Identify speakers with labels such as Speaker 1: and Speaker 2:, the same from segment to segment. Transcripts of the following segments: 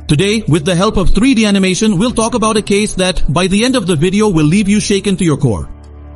Speaker 1: Today, with the help of 3D animation, we'll talk about a case that, by the end of the video, will leave you shaken to your core.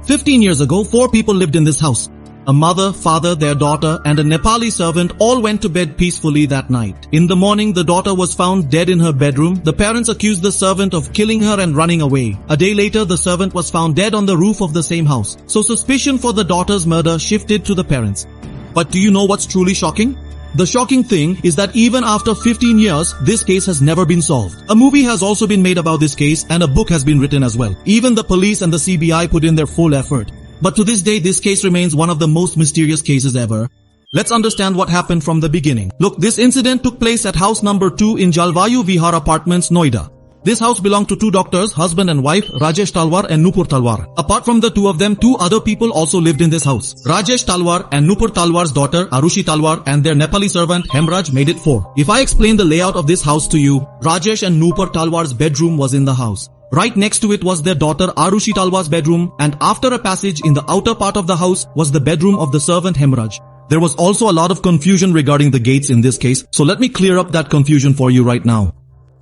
Speaker 1: 15 years ago, 4 people lived in this house. A mother, father, their daughter, and a Nepali servant all went to bed peacefully that night. In the morning, the daughter was found dead in her bedroom. The parents accused the servant of killing her and running away. A day later, the servant was found dead on the roof of the same house. So suspicion for the daughter's murder shifted to the parents. But do you know what's truly shocking? The shocking thing is that even after 15 years, this case has never been solved. A movie has also been made about this case and a book has been written as well. Even the police and the CBI put in their full effort. But to this day, this case remains one of the most mysterious cases ever. Let's understand what happened from the beginning. Look, this incident took place at house number 2 in Jalvayu Vihar Apartments, Noida. This house belonged to 2 doctors, husband and wife, Rajesh Talwar and Nupur Talwar. Apart from the 2 of them, 2 other people also lived in this house. Rajesh Talwar and Nupur Talwar's daughter, Arushi Talwar, and their Nepali servant, Hemraj, made it 4. If I explain the layout of this house to you, Rajesh and Nupur Talwar's bedroom was in the house. Right next to it was their daughter Arushi Talwar's bedroom, and after a passage in the outer part of the house was the bedroom of the servant Hemraj. There was also a lot of confusion regarding the gates in this case, so let me clear up that confusion for you right now.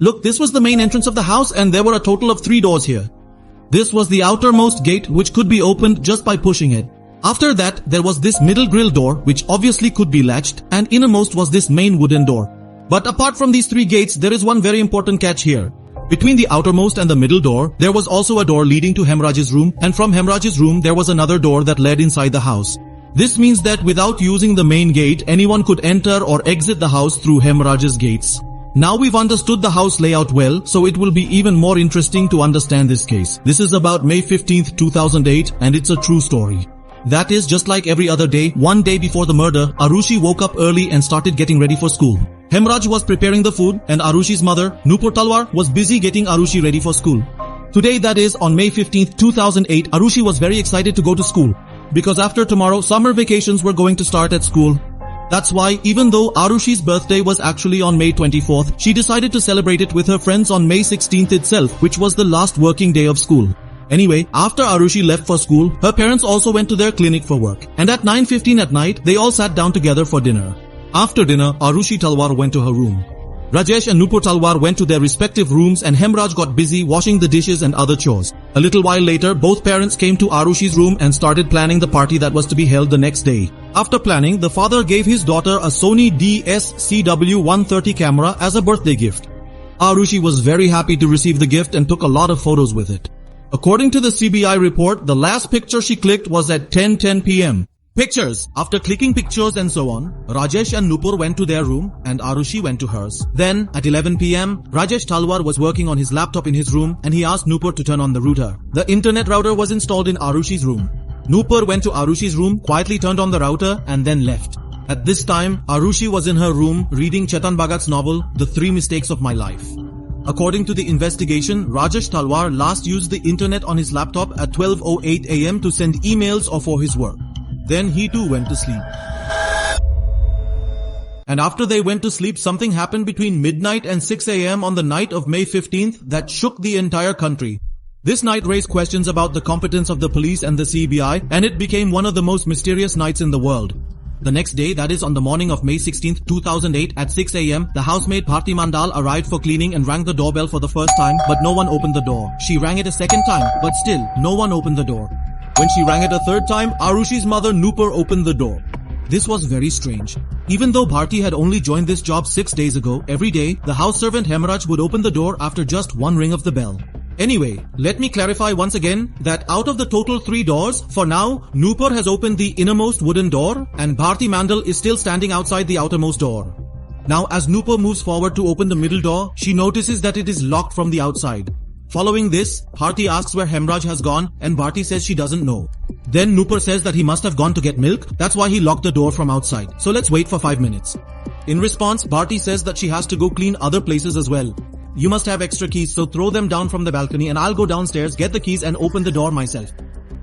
Speaker 1: Look, this was the main entrance of the house and there were a total of 3 doors here. This was the outermost gate which could be opened just by pushing it. After that, there was this middle grill door which obviously could be latched, and innermost was this main wooden door. But apart from these 3 gates, there is one very important catch here. Between the outermost and the middle door, there was also a door leading to Hemraj's room, and from Hemraj's room there was another door that led inside the house. This means that without using the main gate, anyone could enter or exit the house through Hemraj's gates. Now we've understood the house layout well, so it will be even more interesting to understand this case. This is about May 15th, 2008, and it's a true story. That is, just like every other day, one day before the murder, Arushi woke up early and started getting ready for school. Hemraj was preparing the food, and Arushi's mother, Nupur Talwar, was busy getting Arushi ready for school. Today, that is, on May 15th, 2008, Arushi was very excited to go to school. Because after tomorrow, summer vacations were going to start at school. That's why, even though Arushi's birthday was actually on May 24th, she decided to celebrate it with her friends on May 16th itself, which was the last working day of school. Anyway, after Arushi left for school, her parents also went to their clinic for work. And at 9:15 at night, they all sat down together for dinner. After dinner, Arushi Talwar went to her room. Rajesh and Nupur Talwar went to their respective rooms and Hemraj got busy washing the dishes and other chores. A little while later, both parents came to Arushi's room and started planning the party that was to be held the next day. After planning, the father gave his daughter a Sony DS-CW130 camera as a birthday gift. Arushi was very happy to receive the gift and took a lot of photos with it. According to the CBI report, the last picture she clicked was at 10:10 p.m. Pictures. After clicking pictures and so on, Rajesh and Nupur went to their room and Arushi went to hers. Then, at 11 p.m., Rajesh Talwar was working on his laptop in his room and he asked Nupur to turn on the router. The internet router was installed in Arushi's room. Nupur went to Arushi's room, quietly turned on the router and then left. At this time, Arushi was in her room reading Chetan Bhagat's novel, The 3 Mistakes of My Life. According to the investigation, Rajesh Talwar last used the internet on his laptop at 12:08 a.m. to send emails or for his work. Then he too went to sleep. And after they went to sleep, something happened between midnight and 6 a.m. on the night of May 15th that shook the entire country. This night raised questions about the competence of the police and the CBI, and it became one of the most mysterious nights in the world. The next day, that is on the morning of May 16th, 2008 at 6 a.m., the housemaid Bharti Mandal arrived for cleaning and rang the doorbell for the first time, but no one opened the door. She rang it a second time, but still, no one opened the door. When she rang it a third time, Arushi's mother Nupur opened the door. This was very strange. Even though Bharti had only joined this job 6 days ago, every day, the house servant Hemraj would open the door after just one ring of the bell. Anyway, let me clarify once again that out of the total 3 doors, for now, Nupur has opened the innermost wooden door and Bharti Mandal is still standing outside the outermost door. Now, as Nupur moves forward to open the middle door, she notices that it is locked from the outside. Following this, Bharti asks where Hemraj has gone and Bharti says she doesn't know. Then Nupur says that he must have gone to get milk, that's why he locked the door from outside. So let's wait for 5 minutes. In response, Bharti says that she has to go clean other places as well. You must have extra keys, so throw them down from the balcony and I'll go downstairs, get the keys and open the door myself.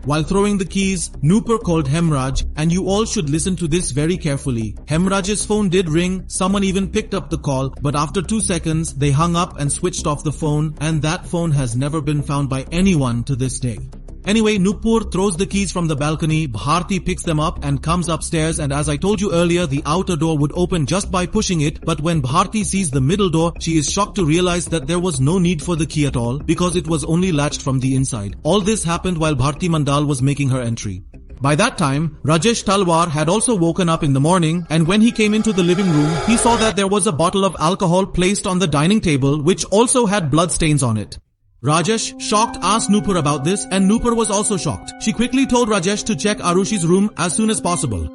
Speaker 1: While throwing the keys, Nupur called Hemraj, and you all should listen to this very carefully. Hemraj's phone did ring, someone even picked up the call, but after 2 seconds, they hung up and switched off the phone, and that phone has never been found by anyone to this day. Anyway, Nupur throws the keys from the balcony, Bharti picks them up and comes upstairs, and as I told you earlier, the outer door would open just by pushing it, but when Bharti sees the middle door, she is shocked to realize that there was no need for the key at all, because it was only latched from the inside. All this happened while Bharti Mandal was making her entry. By that time, Rajesh Talwar had also woken up in the morning, and when he came into the living room, he saw that there was a bottle of alcohol placed on the dining table, which also had blood stains on it. Rajesh, shocked, asked Nupur about this, and Nupur was also shocked. She quickly told Rajesh to check Arushi's room as soon as possible.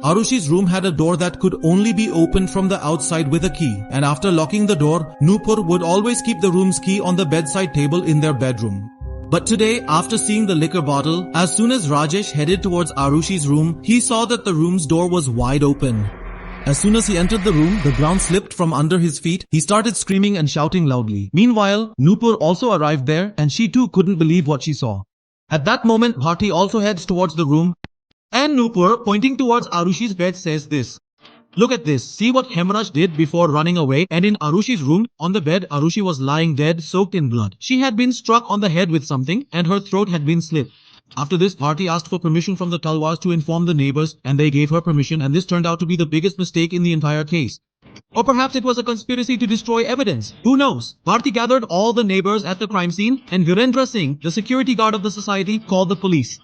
Speaker 1: Arushi's room had a door that could only be opened from the outside with a key, and after locking the door, Nupur would always keep the room's key on the bedside table in their bedroom. But today, after seeing the liquor bottle, as soon as Rajesh headed towards Arushi's room, he saw that the room's door was wide open. As soon as he entered the room, the ground slipped from under his feet. He started screaming and shouting loudly. Meanwhile, Nupur also arrived there, and she too couldn't believe what she saw. At that moment, Bharti also heads towards the room, and Nupur, pointing towards Arushi's bed, says this. Look at this. See what Hemraj did before running away. And in Arushi's room, on the bed, Arushi was lying dead, soaked in blood. She had been struck on the head with something, and her throat had been slit. After this, Bharti asked for permission from the Talwars to inform the neighbors, and they gave her permission, and this turned out to be the biggest mistake in the entire case. Or perhaps it was a conspiracy to destroy evidence. Who knows? Bharti gathered all the neighbors at the crime scene, and Virendra Singh, the security guard of the society, called the police.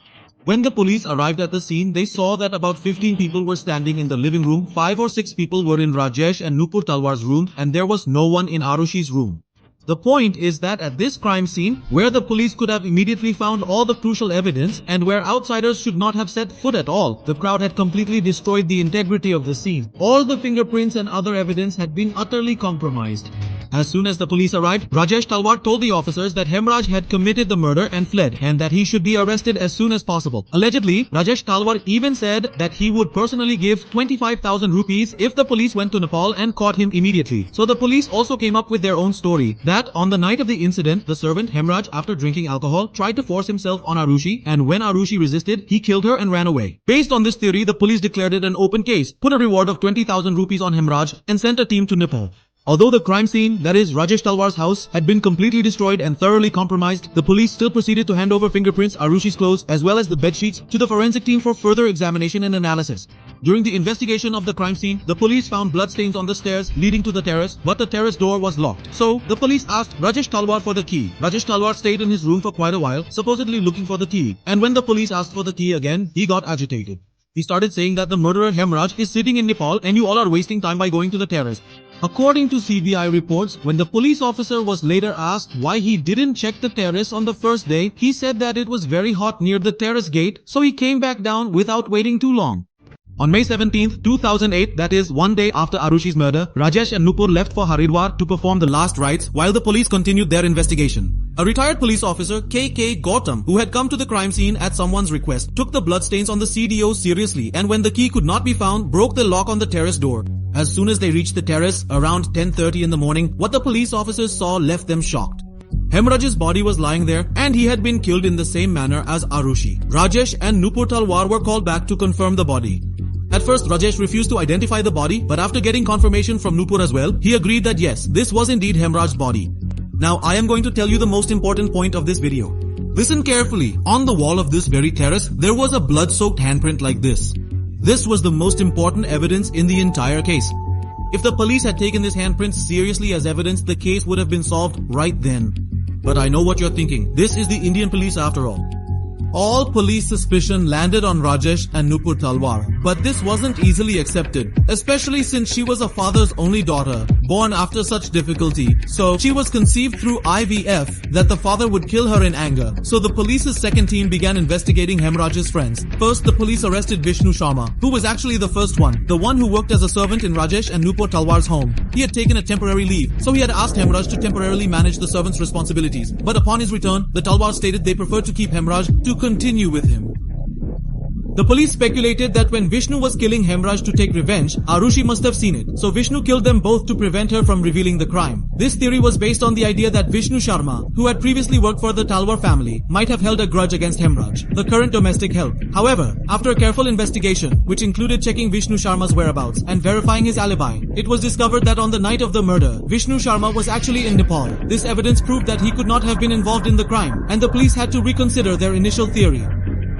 Speaker 1: When the police arrived at the scene, they saw that about 15 people were standing in the living room, 5 or 6 people were in Rajesh and Nupur Talwar's room, and there was no one in Arushi's room. The point is that at this crime scene, where the police could have immediately found all the crucial evidence and where outsiders should not have set foot at all, the crowd had completely destroyed the integrity of the scene. All the fingerprints and other evidence had been utterly compromised. As soon as the police arrived, Rajesh Talwar told the officers that Hemraj had committed the murder and fled, and that he should be arrested as soon as possible. Allegedly, Rajesh Talwar even said that he would personally give 25,000 rupees if the police went to Nepal and caught him immediately. So the police also came up with their own story, that on the night of the incident, the servant Hemraj, after drinking alcohol, tried to force himself on Arushi, and when Arushi resisted, he killed her and ran away. Based on this theory, the police declared it an open case, put a reward of 20,000 rupees on Hemraj, and sent a team to Nepal. Although the crime scene, that is Rajesh Talwar's house, had been completely destroyed and thoroughly compromised, the police still proceeded to hand over fingerprints, Arushi's clothes, as well as the bedsheets to the forensic team for further examination and analysis. During the investigation of the crime scene, the police found bloodstains on the stairs leading to the terrace, but the terrace door was locked. So, the police asked Rajesh Talwar for the key. Rajesh Talwar stayed in his room for quite a while, supposedly looking for the key. And when the police asked for the key again, he got agitated. He started saying that the murderer Hemraj is sitting in Nepal and you all are wasting time by going to the terrace. According to CBI reports, when the police officer was later asked why he didn't check the terrace on the first day, he said that it was very hot near the terrace gate, so he came back down without waiting too long. On May 17, 2008, that is one day after Arushi's murder, Rajesh and Nupur left for Haridwar to perform the last rites while the police continued their investigation. A retired police officer, K.K. Gautam, who had come to the crime scene at someone's request, took the bloodstains on the CDO seriously, and when the key could not be found, broke the lock on the terrace door. As soon as they reached the terrace, around 10:30 in the morning, what the police officers saw left them shocked. Hemraj's body was lying there, and he had been killed in the same manner as Arushi. Rajesh and Nupur Talwar were called back to confirm the body. At first, Rajesh refused to identify the body, but after getting confirmation from Nupur as well, he agreed that yes, this was indeed Hemraj's body. Now, I am going to tell you the most important point of this video. Listen carefully. On the wall of this very terrace, there was a blood-soaked handprint like this. This was the most important evidence in the entire case. If the police had taken this handprint seriously as evidence, the case would have been solved right then. But I know what you're thinking. This is the Indian police after all. All police suspicion landed on Rajesh and Nupur Talwar, but this wasn't easily accepted, especially since she was a father's only daughter, born after such difficulty. So she was conceived through IVF that the father would kill her in anger. So the police's second team began investigating Hemraj's friends. First, the police arrested Vishnu Sharma, who was actually the first one, the one who worked as a servant in Rajesh and Nupur Talwar's home. He had taken a temporary leave, so he had asked Hemraj to temporarily manage the servant's responsibilities. But upon his return, the Talwars stated they preferred to keep Hemraj to continue with him. The police speculated that when Vishnu was killing Hemraj to take revenge, Arushi must have seen it. So Vishnu killed them both to prevent her from revealing the crime. This theory was based on the idea that Vishnu Sharma, who had previously worked for the Talwar family, might have held a grudge against Hemraj, the current domestic help. However, after a careful investigation, which included checking Vishnu Sharma's whereabouts and verifying his alibi, it was discovered that on the night of the murder, Vishnu Sharma was actually in Nepal. This evidence proved that he could not have been involved in the crime, and the police had to reconsider their initial theory.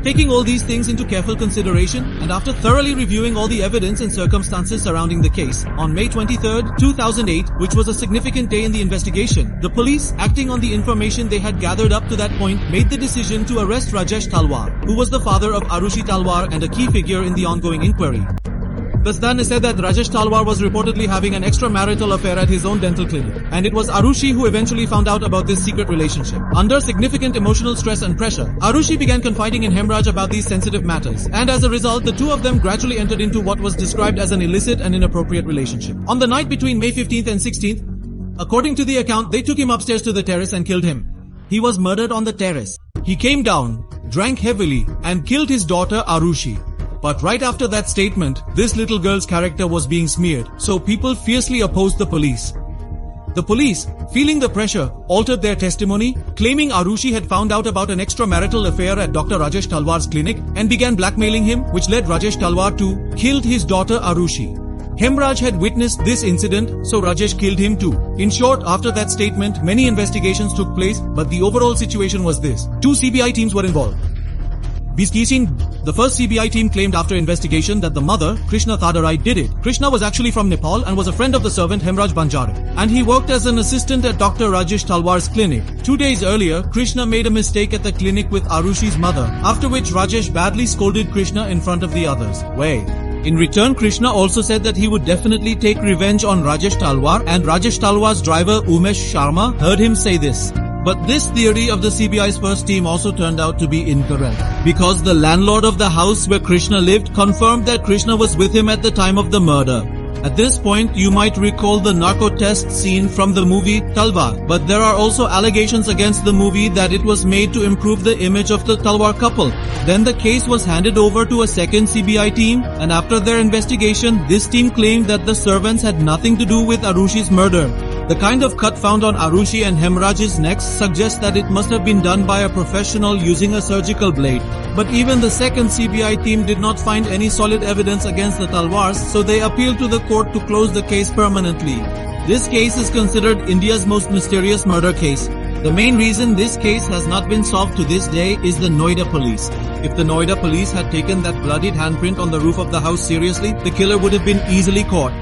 Speaker 1: Taking all these things into careful consideration, and after thoroughly reviewing all the evidence and circumstances surrounding the case, on May 23, 2008, which was a significant day in the investigation, the police, acting on the information they had gathered up to that point, made the decision to arrest Rajesh Talwar, who was the father of Arushi Talwar and a key figure in the ongoing inquiry. Bastan said that Rajesh Talwar was reportedly having an extramarital affair at his own dental clinic, and it was Arushi who eventually found out about this secret relationship. Under significant emotional stress and pressure, Arushi began confiding in Hemraj about these sensitive matters, and as a result, the two of them gradually entered into what was described as an illicit and inappropriate relationship. On the night between May 15th and 16th, according to the account, they took him upstairs to the terrace and killed him. He was murdered on the terrace. He came down, drank heavily, and killed his daughter Arushi. But right after that statement, this little girl's character was being smeared, so people fiercely opposed the police. The police, feeling the pressure, altered their testimony, claiming Arushi had found out about an extramarital affair at Dr. Rajesh Talwar's clinic and began blackmailing him, which led Rajesh Talwar to kill his daughter Arushi. Hemraj had witnessed this incident, so Rajesh killed him too. In short, after that statement, many investigations took place, but the overall situation was this. 2 CBI teams were involved. The first CBI team claimed after investigation that the mother, Krishna Thadarai, did it. Krishna was actually from Nepal and was a friend of the servant Hemraj Banjare, and he worked as an assistant at Dr. Rajesh Talwar's clinic. 2 days earlier, Krishna made a mistake at the clinic with Arushi's mother, after which Rajesh badly scolded Krishna in front of the others. In return, Krishna also said that he would definitely take revenge on Rajesh Talwar, and Rajesh Talwar's driver Umesh Sharma heard him say this. But this theory of the CBI's first team also turned out to be incorrect, because the landlord of the house where Krishna lived confirmed that Krishna was with him at the time of the murder. At this point, you might recall the narco test scene from the movie Talwar, but there are also allegations against the movie that it was made to improve the image of the Talwar couple. Then the case was handed over to a second CBI team, and after their investigation, this team claimed that the servants had nothing to do with Arushi's murder. The kind of cut found on Arushi and Hemraj's necks suggests that it must have been done by a professional using a surgical blade. But even the second CBI team did not find any solid evidence against the Talwars, so they appealed to the court to close the case permanently. This case is considered India's most mysterious murder case. The main reason this case has not been solved to this day is the Noida police. If the Noida police had taken that bloodied handprint on the roof of the house seriously, the killer would have been easily caught.